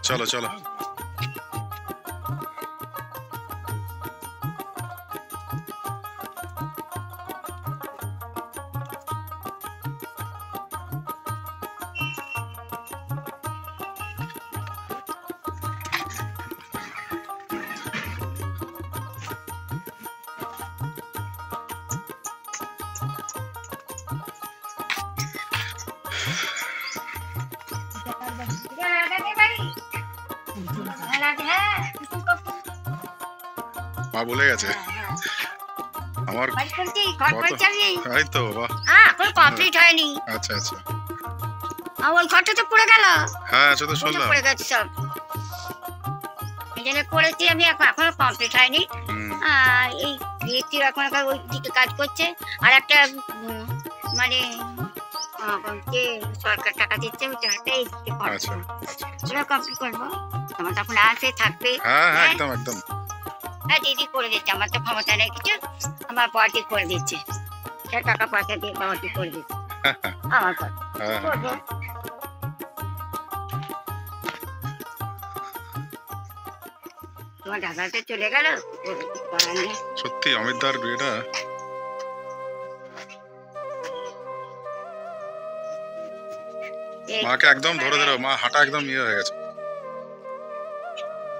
চলো চলো। মা বলে গেছে আমার এই তো বাহ এখন কমপ্লিট হয়নি। আচ্ছা আচ্ছা আমার ঘরটা তো পড়ে গেল। হ্যাঁ আচ্ছা তো শুনলাম পড়ে গেছে সব, এই জন্য করেছি আমি, এখনো কমপ্লিট হয়নি। এই ইলেকট্রিক এখন ওই দিকে কাজ করছে, আর একটা মানে যে সরকার টাকা দিচ্ছে ওই টাকাটা এই দিকে করছে, সেটা কমপ্লিট করবো। তোমার তখন আসে থাকবে। হ্যাঁ হ্যাঁ একদম একদম। হ্যাঁ দিদি করে দিচ্ছে, আমার তো ক্ষমতা নেই কিছু, আমার বড়দি করে দিচ্ছে, টাকা পয়সা দিয়ে বড়দি করে দিচ্ছে আমার কথা করবো। তোমার ঢাকাতে চলে গেল, সত্যি অমিতদার বিয়েটা মাকে একদম ধরে ধরে, মা হাঁটা একদম ইয়ে হয়ে গেছে।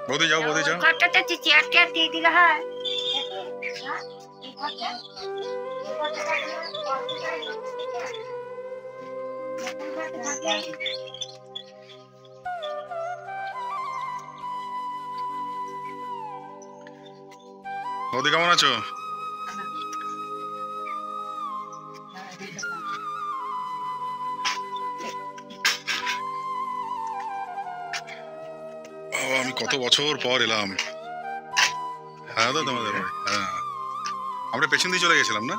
বৌদি যাও বৌদি যাও। ঘরটাতে চেয়ার টেয়ার দিয়ে দিলে হয়। বৌদি কেমন আছো? আমি কত বছর পর এলাম। হ্যাঁ তো তোমাদের বাড়ি, হ্যাঁ আমরা পেছন দিয়ে চলে গেছিলাম না?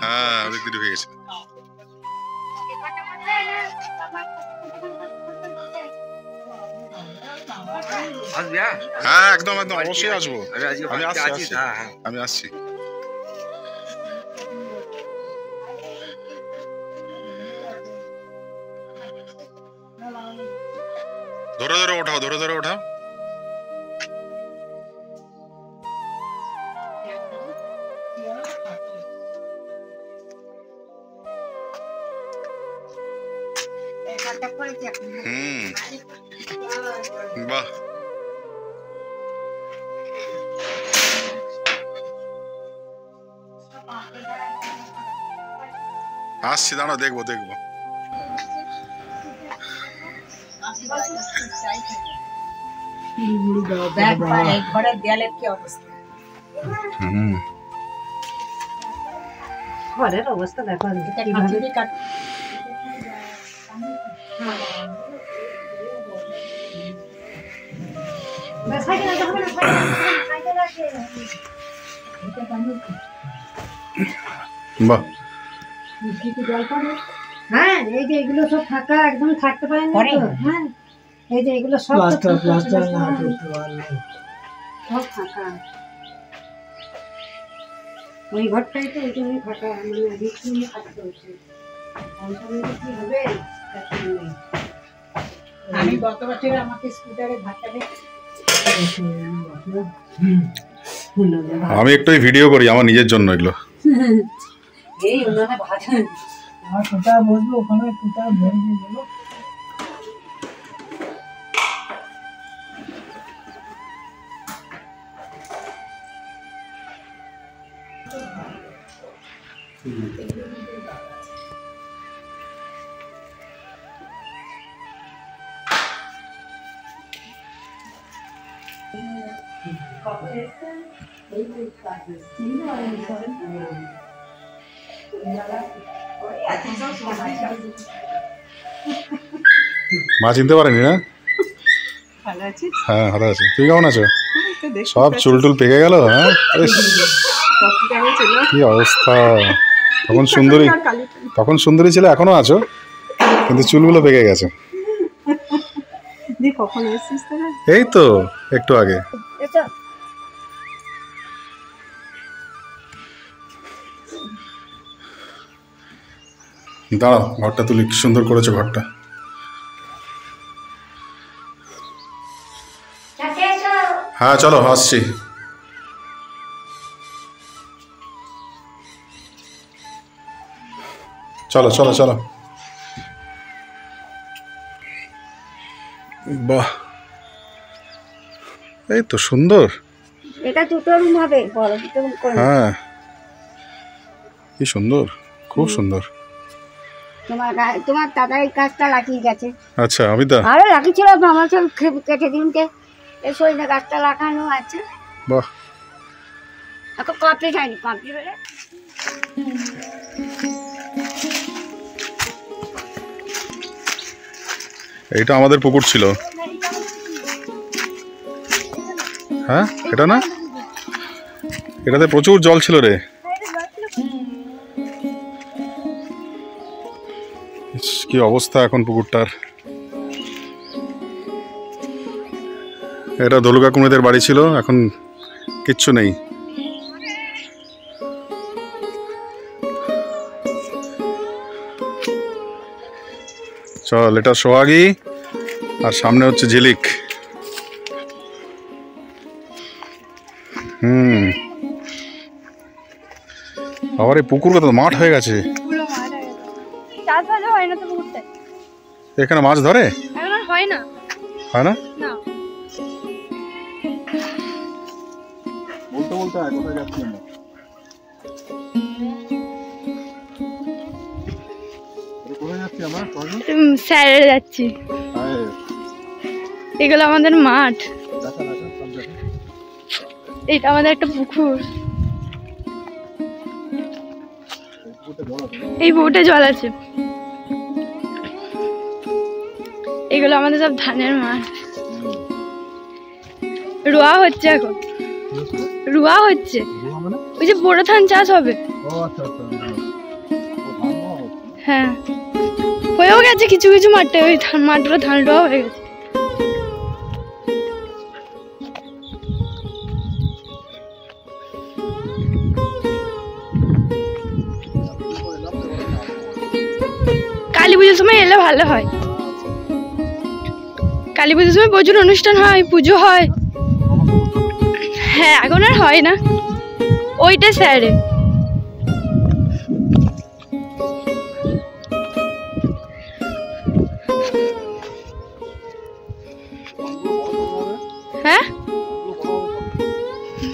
হ্যাঁ ওদিক দিয়ে ঢুকে গেছি। হ্যাঁ একদম একদম অবশ্যই আসবো, আমি আসছি আমি আসছি। ধরে ধরে ওঠাও, ধরে ধরে ওঠাও। বাহ আসছি, দাঁড়াও দেখবো দেখবো। ঘরের দেয়ালের কি অবস্থা, ঘরের অবস্থা দেখো। বাহ হ্যাঁ এই যে এগুলো সব ফাঁকা, একদম থাকতে পারে না তো। হ্যাঁ এই যে এগুলো সব ফাঁকা, ওই ঘরটাই তো ওই জন্যই ফাঁকা, মানে রিক্স নিয়ে থাকতে হচ্ছে। কি হবে আমি গত বছর আমাকে স্কুটারে ধাক্কা দিয়ে, আমি একটু ভিডিও করি আমার নিজের জন্য এগুলো। এই ওনারা ভাজেন আর কোথায় বসবো, ওখানে কোথায় বসবো বলো। মা চিনতে পারেনি না? হ্যাঁ ভালো আছি, তুমি কেমন আছো? সব চুল টুল পেকে গেল। হ্যাঁ কি অবস্থা, তখন সুন্দরী ছিল, এখনো আছো কিন্তু চুলগুলো পেকে গেছে। এই তো একটু আগে। দাঁড়াও, ঘরটা তুলি, কি সুন্দর করেছে ঘরটা। হ্যাঁ চলো, আসছি। চলো চলো চলো। বাহ, এই তো সুন্দর। এটা দুটো রুম হবে, বড় দুটো রুম করে। হ্যাঁ, কি সুন্দর, খুব সুন্দর। তোমার দাদা এই কাজটা লাগিয়ে গেছে। আচ্ছা, আমি তো আরো লাগিয়েছিল, আমার সব কেটে দিনকে এই সজনে গাছটা লাগানো আছে। বাহ, এখন কমপ্লিট হয়নি, কমপ্লিট হলে এইটা আমাদের পুকুর ছিল। হ্যাঁ, এটা না, এটাতে প্রচুর জল ছিল রে। কি অবস্থা এখন পুকুরটার। এটা দলুকা কুমিদের বাড়ি ছিল, এখন কিচ্ছু নেই। চল, এটা সোহাগী আর সামনে হচ্ছে ঝিলিক। আবার এই পুকুর কত মাঠ হয়ে গেছে। এখানে মাছ ধরে? হয় না। হয় না? বলতে বলতে কোথায় যাচ্ছি আমরা? কোথায় যাচ্ছি আমরা? স্যারে যাচ্ছি। এগুলো আমাদের মাঠ, এটা আমাদের একটা পুকুর। এই পুকুরটা জল আছে। এগুলো আমাদের সব ধানের মাঠ। রোয়া হচ্ছে এখন, রোয়া হচ্ছে। ওই যে বড় ধান চাষ হবে। হ্যাঁ, হয়েও গেছে কিছু কিছু মাঠে, ওই মাঠগুলো ধান রোয়া হয়ে গেছে। কালী পুজোর সময় এলে ভালো হয়। কালী পুজোর সময় প্রচুর অনুষ্ঠান হয়, পুজো হয়। হ্যাঁ, এখন আর হয় না, ওইটা স্যারে। হ্যাঁ,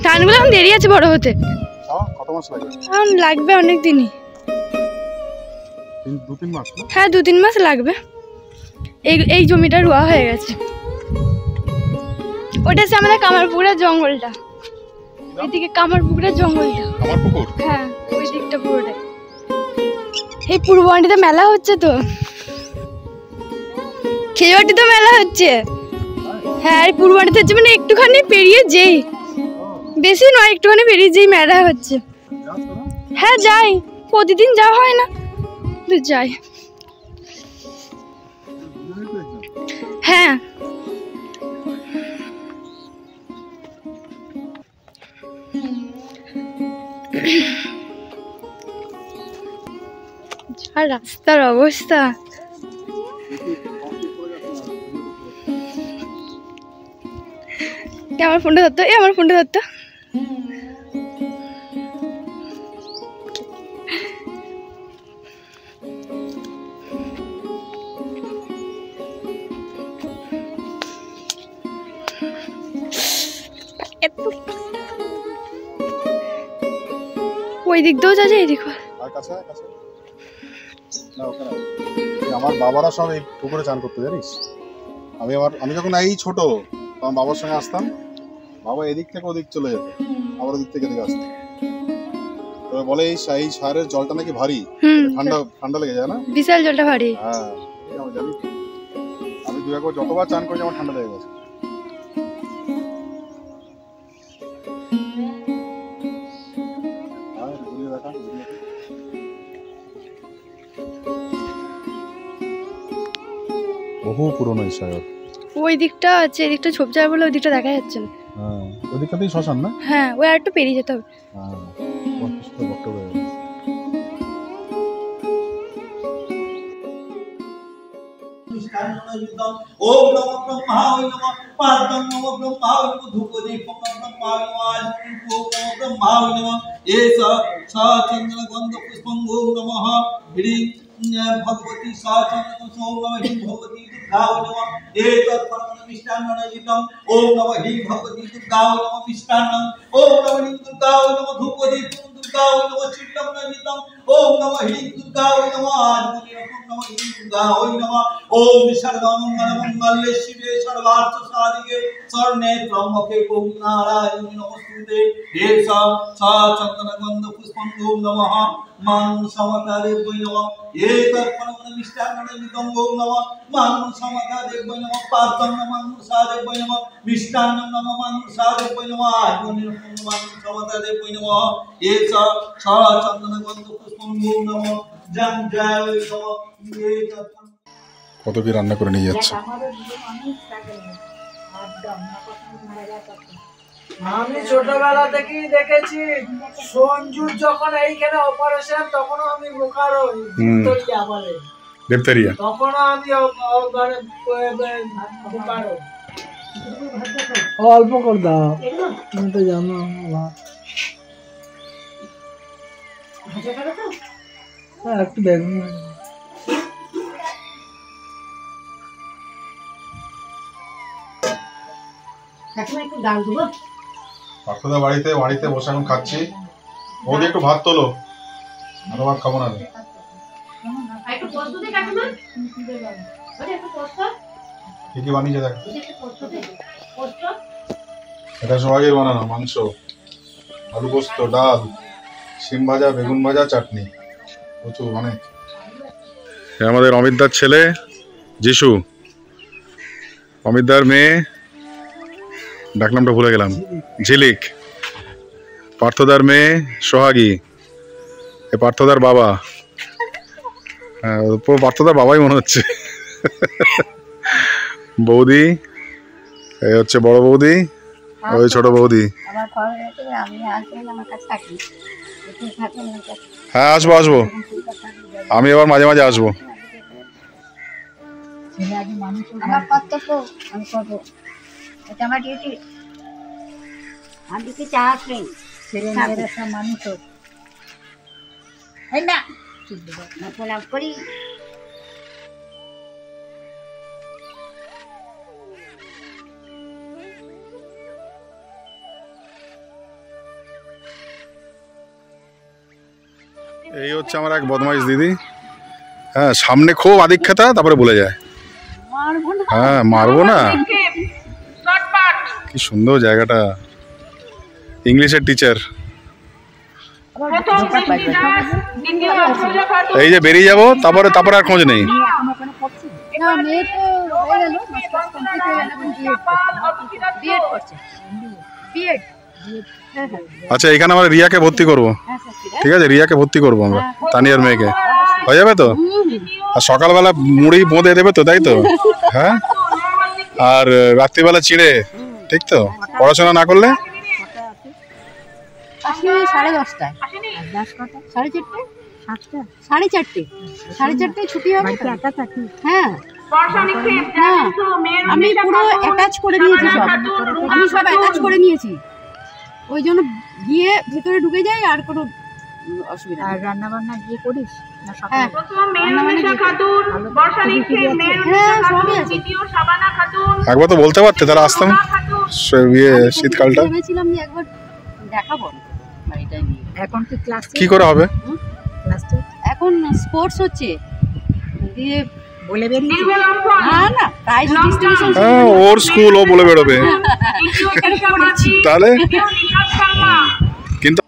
ধানগুলো এখন দেরি আছে বড় হতে। লাগবে অনেক দিনই। হ্যাঁ, 2-3 মাস লাগবে। এই জমিটা রোয়া হয়ে গেছে। ওটা হচ্ছে আমাদের কামারপুকুরের জঙ্গলটা। এদিকে কামারপুকুরের জঙ্গলটা। হ্যাঁ, ওই দিকটা পুরোটাই। এই পূর্ববান্ডিতে মেলা হচ্ছে তো, খেজুরবাটিতে মেলা হচ্ছে। হ্যাঁ, আর পূর্ববান্ডিতে হচ্ছে মানে একটুখানি পেরিয়ে যেই, বেশি নয়, একটুখানি পেরিয়ে যেই মেলা হচ্ছে। হ্যাঁ যাই, প্রতিদিন যাওয়া হয় না, যাই। হ্যাঁ, আর রাস্তার অবস্থা। আমার ফোনটা ধরতো, আমার ফোনটা ধরতো। ওই দিক দিয়েও যাচ্ছে, এই দিক। আমার বাবারা সব এই পুকুরে চান করতে, জানিস। আমি যখন এই ছোট, আমার বাবার সঙ্গে আসতাম, বাবা এদিক থেকে ওদিক চলে যেত, আবার ওদিক থেকে এদিকে আসতো। তবে বলে এই সারের জলটা নাকি ভারী, ঠান্ডা ঠান্ডা লেগে যায় না? বিশাল জলটা ভারী। হ্যাঁ, আমি জানি। আমি 2 একবার যতবার চান করেছি আমার ঠান্ডা লেগে গেছে। বহু পুরনো এই সাগর। ওই দিকটা আছে, এই দিকটা ঝোপঝাড় বলে ওই দিকটা দেখা যাচ্ছে না। হ্যাঁ, ওই দিকটাতেই শ্মশান না? হ্যাঁ, ওই আর একটু পেরিয়ে যেতে হবে। হ্যাঁ, মিষ্টান্নযুতম ওম নমো ব্রহ্মায় নমঃ পাদ্যং নমো ব্রহ্মায় নমঃ ধূপদীপং নমো ব্রহ্মায় নমঃ আজমনি ওম নমো ব্রহ্মায় নমঃ এষা সা চন্দন গন্ধ পুষ্পং ওম নমঃ হ্রিং ভগবতী সা চন্দন ওম নমঃ হ্রিং ভগবতী দুর্গায় নমঃ এতৎ পরম মিষ্টান্নযুতম ওম নমঃ হ্রিং ভগবতী দুর্গায় নমঃ মিষ্টান্নং ওম নমঃ হ্রিং দুর্গায় নমঃ ধূপদীপং দুর্গায় নমঃ চিত্তম্নযুতম ওম নমঃ হ্রিং দুর্গায় নমঃ আজমনি ওম নমঃ হ্রিং দুর্গায় নমঃ ওম সর্বমঙ্গল মঙ্গলে শিবে সর্বার্থ সাধিকে স্বর্ণে ত্রম্বকে গৌরী নারায়ণী নমস্তুতে এষা সা চন্দন গন্ধ পুষ্পং ওম নমঃ মান সমকারে বৈ নমঃ এতৎ পরম মিষ্টান্নযুতম ওম নমঃ মান সমকারে বৈ নমঃ পাদ্যং নমঃ সাদে বৈ নমঃ মিষ্টান্নং নমঃ মান সাদে বৈ নমঃ আজমনি মান সমকারে বৈ নমঃ এষা সা চন্দন গন্ধ পুষ্পং ওম নমঃ জং জয় নমঃ এতৎ কত কি রান্না করে নিয়ে যাচ্ছে। আমি ছোটবেলা থেকেই দেখেছি সঞ্জুর যখন এইখানে অপারেশন তখনও আমি বোকারো বলে দেবতারিয়া তখনও আমি বোকারো অল্প করে দাও তুমি তো জানো একটু বেগুন একটু ডাল দেবো। পার্থদা বাড়িতে বসে এখন খাচ্ছি। ওদের একটু ভাত তোলো, আরো ভাত খাবো না। কি কি বানিয়েছে দেখ। এটা সোহাগের বানানো মাংস, আলু পোস্ত, ডাল, শিম ভাজা, বেগুন ভাজা, চাটনি, প্রচুর অনেক। আমাদের অমিতদার ছেলে যিশু, অমিতদার মেয়ে ডাকনামটা ভুলে গেলাম, ঝিলিক। পার্থদার মেয়ে সোহাগী, এ পার্থদার বাবা। হ্যাঁ, পার্থদার বাবাই মনে হচ্ছে। বৌদি, এই হচ্ছে বড় বৌদি, ওই ছোট বৌদি। হ্যাঁ আসবো আসবো, আমি এবার মাঝে মাঝে আসবো। আমার কর্তব্য আমি করবো, এটা আমার ডিউটি। আমি কি চাকরি ছেলেমেয়েরা সব মানুষ না প্রণাম করি। এই হচ্ছে আমার এক বদমাইশ দিদি। হ্যাঁ, সামনে খুব আদিক্ষেতা, তারপরে বলে যায় হ্যাঁ মারবো না। কি সুন্দর জায়গাটা, ইংলিশের টিচার। এই যে বেরিয়ে যাবো, তারপরে আর খোঁজ নেই। আচ্ছা, এখানে আমরা রিয়াকে ভর্তি করবো, ঠিক আছে? রিয়াকে ভর্তি করবো আমরা, তানিয়ার মেয়েকে। হয়ে যাবে তো? আর সকালবেলা মুড়ি বোঁদে দেবে তো, তাই তো? হ্যাঁ, আর রাত্রিবেলা চিড়ে, ঠিক তো? পড়াশোনা না করলে 10:30 4:30 ছুটি হবে। হ্যাঁ, আমি পুরো অ্যাটাচ করে নিয়েছি, সব অ্যাটাচ করে নিয়েছি। ওই জন্য গিয়ে ভিতরে ঢুকে যাই, আর কোনো অসুবিধা। আর রান্না বান্না গিয়ে করিস? হ্যাঁ, একবার তো বলতে পারতে, তাহলে আসতাম। শীতকালটা ভেবেছিলাম যে একবার দেখাবো বাড়িটা নিয়ে। এখন কি ক্লাস কি করে হবে? এখন স্পোর্টস হচ্ছে, দিয়ে বলে বেরিয়েছি। না প্রাইজ ডিস্ট্রিবিউশন। হ্যাঁ, ওর স্কুল, ও বলে বেরোবে তাহলে। কিন্তু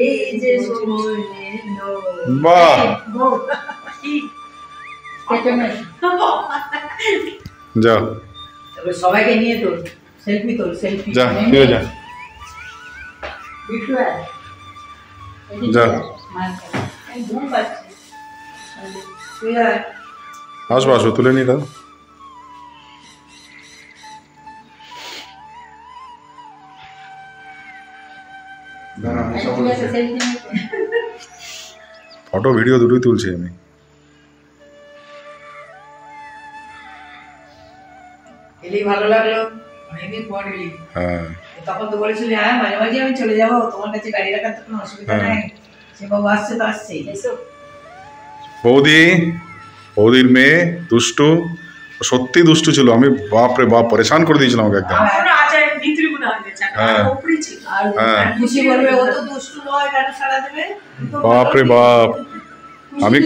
এই যে বাহ যাও সবাইকে নিয়ে তোল সেলফি তোল সেলফি যা ফিরে যা যা আসবো আসবো তুলে নিয়ে দাও ফটো ভিডিও দুটোই তুলছি আমি এলি ভালো লাগলো অনেকদিন পর এলি হ্যাঁ তখন তো বলেছিলি হ্যাঁ মাঝে মাঝে আমি চলে যাবো তোমার কাছে গাড়ি রাখার তো কোনো অসুবিধা হ্যাঁ। নাই সে বাবু আসছে তো আসছেই এসো বৌদি বৌদির মেয়ে দুষ্টু সত্যি দুষ্টু ছিল আমি বাপরে বাপ পরেশান করে দিয়েছিলাম আমাকে একদম এখনো আছে ভিতরে গুলো আছে হ্যাঁ। উপরে ছিল আর হ্যাঁ। খুশি বলবে ও তো দুষ্টু নয় গাড়ি ছাড়া দেবে বাপরে বাপ আমি